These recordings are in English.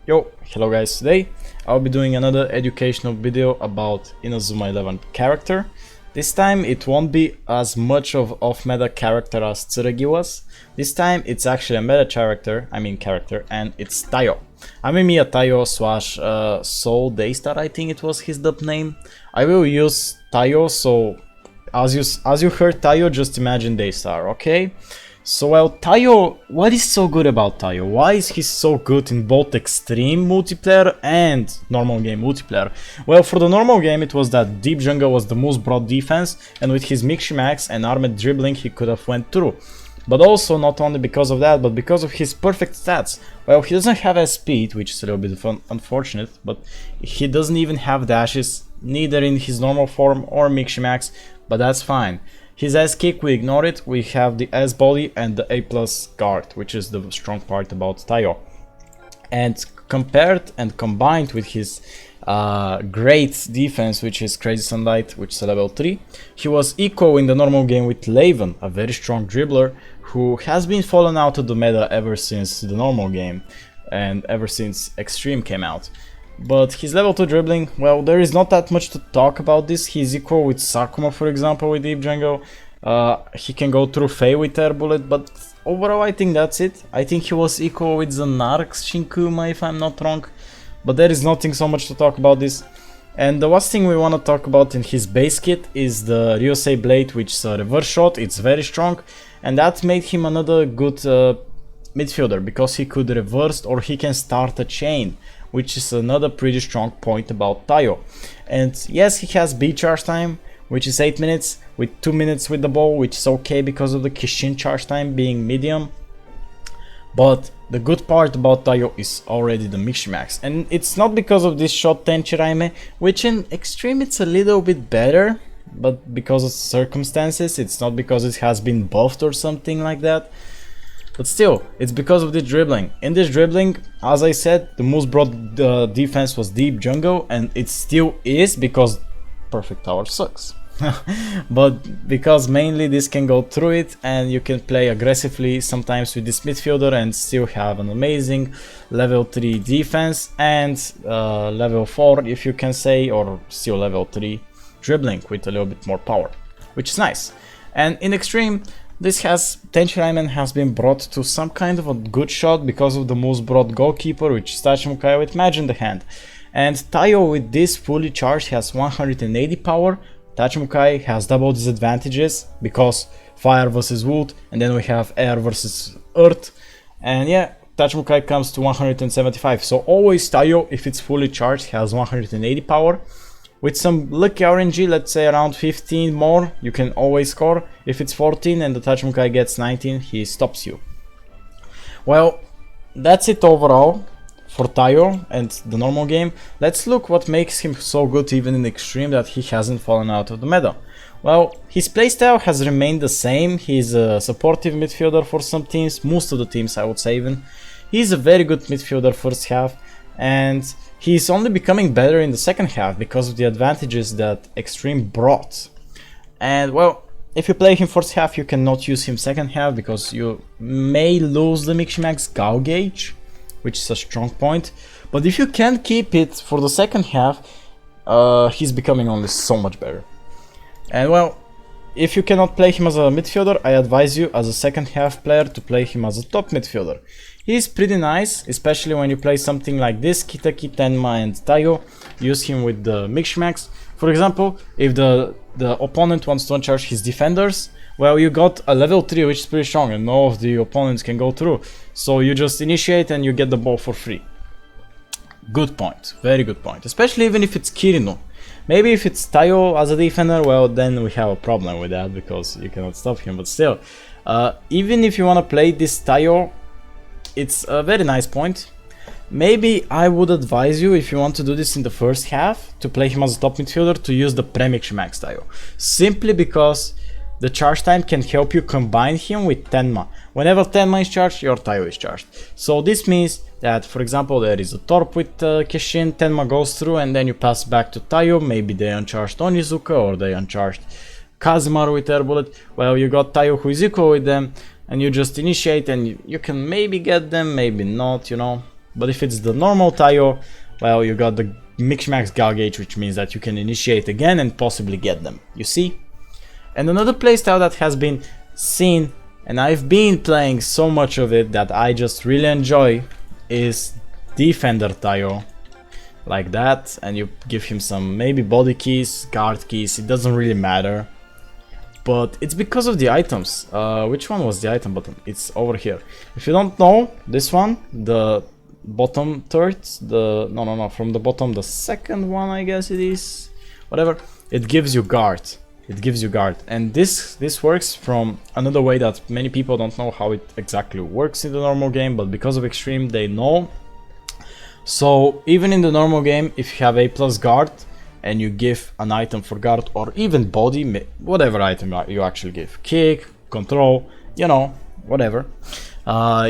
Yo, hello guys, today I'll be doing another educational video about Inazuma 11 character. This time it won't be as much of off-meta character as Tsurugi was. This time it's actually a meta character, and it's Taiyou. Amemiya Taiyou slash Soul Daystar, I think it was his dub name. I will use Taiyou, so as you heard Taiyou, just imagine Daystar, okay? So well, Taiyou, what is so good about Taiyou? Why is he so good in both extreme multiplayer and normal game multiplayer? Well, for the normal game it was that deep jungle was the most broad defense, and with his Max and armored dribbling he could have went through. But also not only because of that, but because of his perfect stats. Well, he doesn't have a speed, which is a little bit unfortunate, but he doesn't even have dashes, neither in his normal form or Max, but that's fine. His S kick, we ignore it, we have the S body and the A plus guard, which is the strong part about Taiyou. And compared and combined with his great defense, which is Crazy Sunlight, which is a level 3, he was equal in the normal game with Laven, a very strong dribbler who has been fallen out of the meta ever since the normal game and ever since Xtreme came out. But his level 2 dribbling, well, there is not that much to talk about this. He's equal with Sakuma, for example, with Deep Jungle. He can go through Fei with Air Bullet, but overall I think that's it. I think he was equal with Zanark's Shinkuma, if I'm not wrong. But there is nothing so much to talk about this. And the last thing we want to talk about in his base kit is the Ryosei Blade, which is a reverse shot. It's very strong, and that made him another good midfielder, because he could reverse or he can start a chain, which is another pretty strong point about Taiyou. And yes, he has B charge time, which is 8 minutes, with 2 minutes with the ball, which is okay because of the Kishin charge time being medium. But the good part about Taiyou is already the Max. And it's not because of this shot Xtreme, which in Extreme it's a little bit better, but because of circumstances, it's not because it has been buffed or something like that. But still, it's because of the dribbling. In this dribbling, as I said, the most broad defense was Deep Jungle, and it still is because Perfect Tower sucks. But because mainly this can go through it, and you can play aggressively sometimes with this midfielder and still have an amazing level 3 defense and level 4, if you can say, or still level 3 dribbling with a little bit more power, which is nice. And in Extreme, Xtreme has been brought to some kind of a good shot because of the most broad goalkeeper, which is Tachimukai with Mage in the hand. And Taiyou with this fully charged has 180 power. Tachimukai has double disadvantages because fire versus wood, and then we have air versus earth. And yeah, Tachimukai comes to 175. So always Taiyou, if it's fully charged, has 180 power. With some lucky RNG, let's say around 15 more, you can always score. If it's 14 and the Tachimukai gets 19, he stops you. Well, that's it overall for Taiyou and the normal game. Let's look what makes him so good even in Extreme, that he hasn't fallen out of the meta. Well, his playstyle has remained the same. He's a supportive midfielder for some teams, most of the teams I would say even. He's a very good midfielder first half, and he's only becoming better in the second half because of the advantages that Xtreme brought. And well, if you play him first half, you cannot use him second half because you may lose the Max Gao gauge, which is a strong point. But if you can keep it for the second half, he's becoming only so much better. And well, if you cannot play him as a midfielder, I advise you as a second half player to play him as a top midfielder. He's pretty nice, especially when you play something like this, Kitaki, Tenma and Taiyou. Use him with the Max. For example, if the opponent wants to uncharge his defenders, well, you got a level 3, which is pretty strong, and no of the opponents can go through. So you just initiate and you get the ball for free. Good point, very good point, especially even if it's Kirino. Maybe if it's Taiyou as a defender, well, then we have a problem with that because you cannot stop him, but still. Even if you want to play this Taiyou, it's a very nice point. Maybe I would advise you, if you want to do this in the first half, to play him as a top midfielder, to use the Max Taiyou. Simply because the charge time can help you combine him with Tenma. Whenever Tenma is charged, your Taiyou is charged. So this means that, for example, there is a Torp with Kishin, Tenma goes through, and then you pass back to Taiyou. Maybe they uncharged Onizuka, or they uncharged Kazemaru with Air Bullet. Well, you got Taiyou who is equal with them, and you just initiate, and you can maybe get them, maybe not, you know. But if it's the normal Taiyou, well, you got the Mix-Max Gauge, which means that you can initiate again and possibly get them, you see? And another playstyle that has been seen, and I've been playing so much of it that I just really enjoy, is Defender Taiyou. Like that, and you give him some maybe body keys, guard keys, it doesn't really matter. But it's because of the items. Which one was the item button? It's over here. If you don't know, this one, the bottom third, no, from the bottom, the second one, I guess it is, whatever, it gives you guard. It gives you guard, and this works from another way that many people don't know how it exactly works in the normal game, but because of Xtreme they know. So even in the normal game, if you have A+ guard and you give an item for guard, or even body, whatever item you actually give, kick, control, you know, whatever,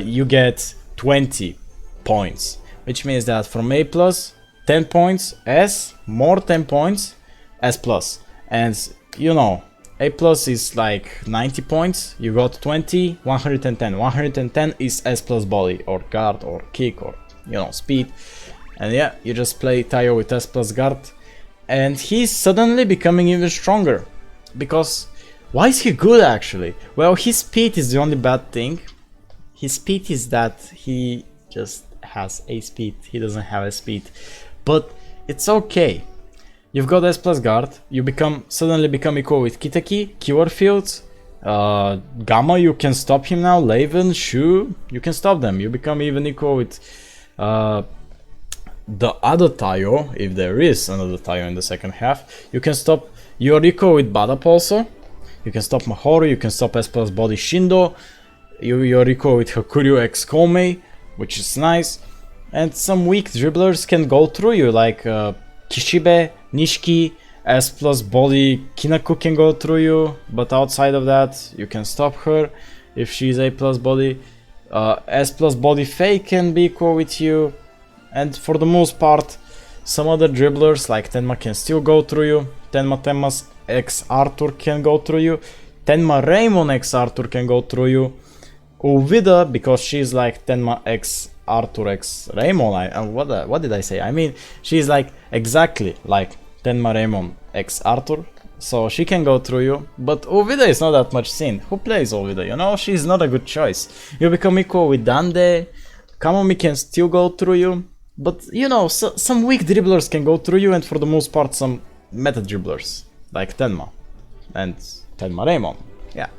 you get 20 points, which means that from A+, 10 points, S, more 10 points, S+, and you know, A+ is like 90 points, you got 20, 110. 110 is S+ body, or guard, or kick, or, you know, speed. And yeah, you just play Taiyou with S+ guard, and he's suddenly becoming even stronger. Because, why is he good actually? Well, his speed is the only bad thing. His speed is that he just has a speed, he doesn't have a speed. But it's okay. You've got S+ guard, you suddenly become equal with Kitaki, Cure Fields, Gamma, you can stop him now, Laven, Shu, you can stop them. You become even equal with the other Taiyou, if there is another Taiyou in the second half. You can stop, you're equal with Badap also, you can stop Mahoru, you can stop S+ body Shindo, you're equal with Hakuryu X Koumei, which is nice. And some weak dribblers can go through you, like Kishibe, Nishiki, S+ body Kinaku can go through you, but outside of that you can stop her if she's A+ body. S+ body Faye can be equal with you, and for the most part some other dribblers like Tenma can still go through you. Tenma X Arthur can go through you, Tenma Raymond X Arthur can go through you. Uvida, because she's like Tenma X Arthur X Raymond, what did I say? I mean, she's like exactly like Tenma Raymond X Arthur, so she can go through you. But Uvida is not that much seen. Who plays Uvida? You know, she's not a good choice. You become equal with Dande, Kamomi can still go through you, but you know, some weak dribblers can go through you, and for the most part some meta dribblers like Tenma and Tenma Raymond. Yeah.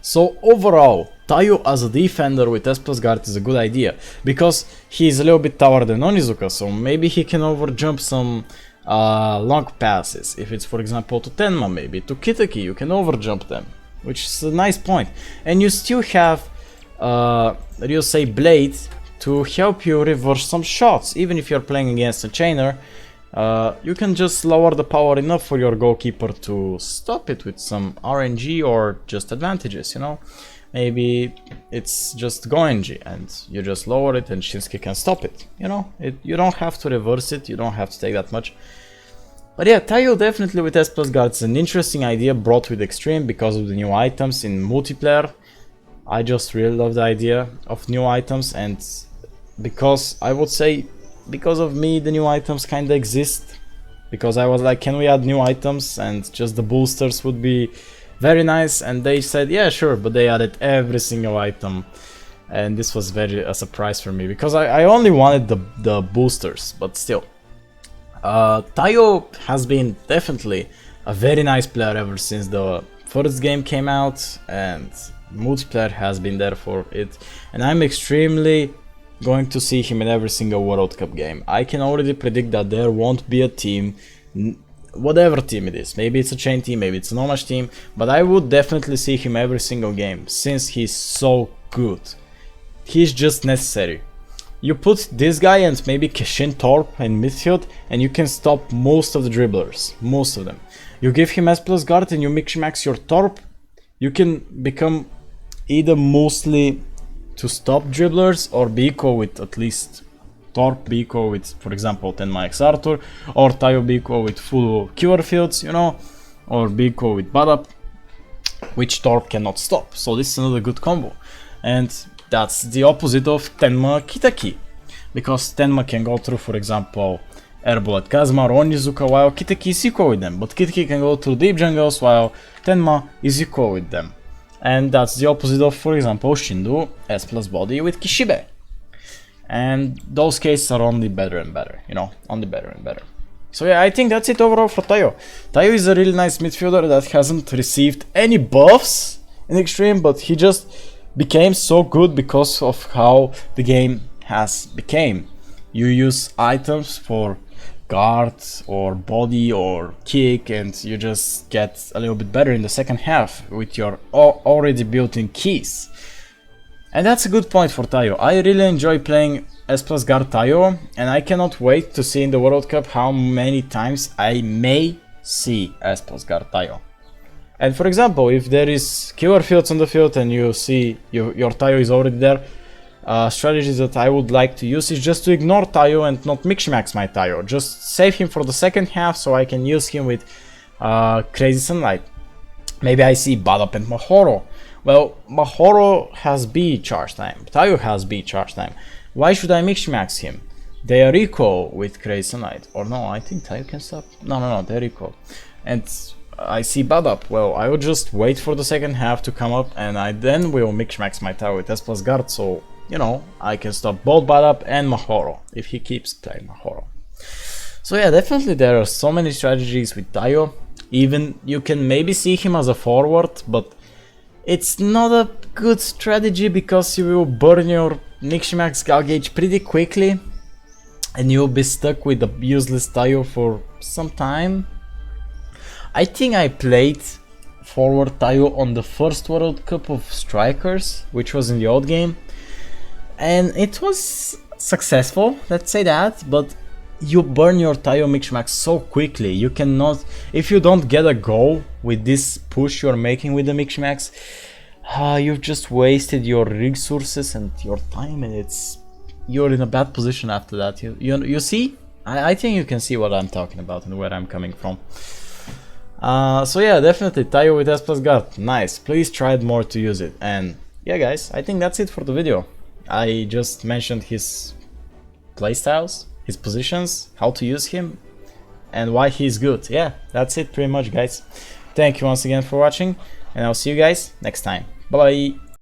So overall, Taiyou as a defender with S+ guard is a good idea, because he is a little bit taller than Onizuka, so maybe he can overjump some long passes. If it's for example to Tenma, maybe to Kitaki, you can overjump them, which is a nice point. And you still have Ryusei Blade to help you reverse some shots. Even if you're playing against a chainer, you can just lower the power enough for your goalkeeper to stop it with some RNG or just advantages, you know. Maybe it's just Goenji and you just lower it and Shinsuke can stop it, you know. You don't have to reverse it, you don't have to take that much. But yeah, Taiyou definitely with S+ guard is an interesting idea brought with Xtreme because of the new items in multiplayer. I just really love the idea of new items, and because I would say because of me the new items kinda exist. Because I was like, can we add new items, and just the boosters would be very nice, and they said yeah sure, but they added every single item, and this was very a surprise for me because I only wanted the boosters, but still. Taiyou has been definitely a very nice player ever since the first game came out, and multiplayer has been there for it, and I'm extremely going to see him in every single World Cup game. I can already predict that there won't be a team, whatever team it is, maybe it's a chain team, maybe it's a no-match team, but I would definitely see him every single game, since he's so good. He's just necessary. You put this guy and maybe Keshin Torp in midfield, and you can stop most of the dribblers, most of them. You give him S+ guard and you mix-max your Torp, you can become either mostly to stop dribblers or be equal with at least Torp, be equal with, for example, Tenma X Arthur, or Taiyou be equal with full Cure Fields, you know, or be equal with Badap, which Torp cannot stop. So this is another good combo, and that's the opposite of Tenma Kitaki. because Tenma can go through, for example, Air Bullet Kazuma or Onizuka, while Kiteki is equal with them, but Kiteki can go through deep jungles while Tenma is equal with them. And that's the opposite of, for example, Shindu S plus body with Kishibe. And those cases are only better and better, you know, only better and better. So yeah, I think that's it overall for Taiyou. Taiyou is a really nice midfielder that hasn't received any buffs in Xtreme, but he just became so good because of how the game has became. You use items for guard or body or kick, and you just get a little bit better in the second half with your already built-in keys. And that's a good point for Taiyou. I really enjoy playing S plus guard Taiyou, and I cannot wait to see in the World Cup how many times I may see S plus guard Taiyou. And for example, if there is killer fields on the field and you see your Taiyou is already there, strategies that I would like to use is just to ignore Taiyou and not mix-max my Taiyou. Just save him for the second half so I can use him with Crazy Sunlight. Maybe I see Badap and Mahoro. Well, Mahoro has B charge time, Taiyou has B charge time. Why should I mix-max him? They are equal with Crazy Sunlight. Or no, I think Taiyou can stop. No, they're equal. And I see Badap. Well, I will just wait for the second half to come up, and I then will mix-max my Taiyou with S plus guard, so, you know, I can stop both Badap and Mahoro, if he keeps playing Mahoro. So yeah, definitely there are so many strategies with Taiyou. Even you can maybe see him as a forward, but it's not a good strategy because you will burn your mix-max Gal gauge pretty quickly, and you'll be stuck with a useless Taiyou for some time. I think I played forward Taiyou on the first World Cup of Strikers, which was in the old game, and it was successful, let's say that, but you burn your Taiyou mix-max so quickly. You cannot, if you don't get a goal with this push you're making with the mix-max, you've just wasted your resources and your time, and you're in a bad position after that. You see? I think you can see what I'm talking about and where I'm coming from. So yeah, definitely Taiyou with S plus guard, nice. Please try more to use it. And yeah guys, I think that's it for the video. I just mentioned his playstyles, his positions, how to use him, and why he's good. Yeah, that's it pretty much guys. Thank you once again for watching, and I'll see you guys next time. Bye bye.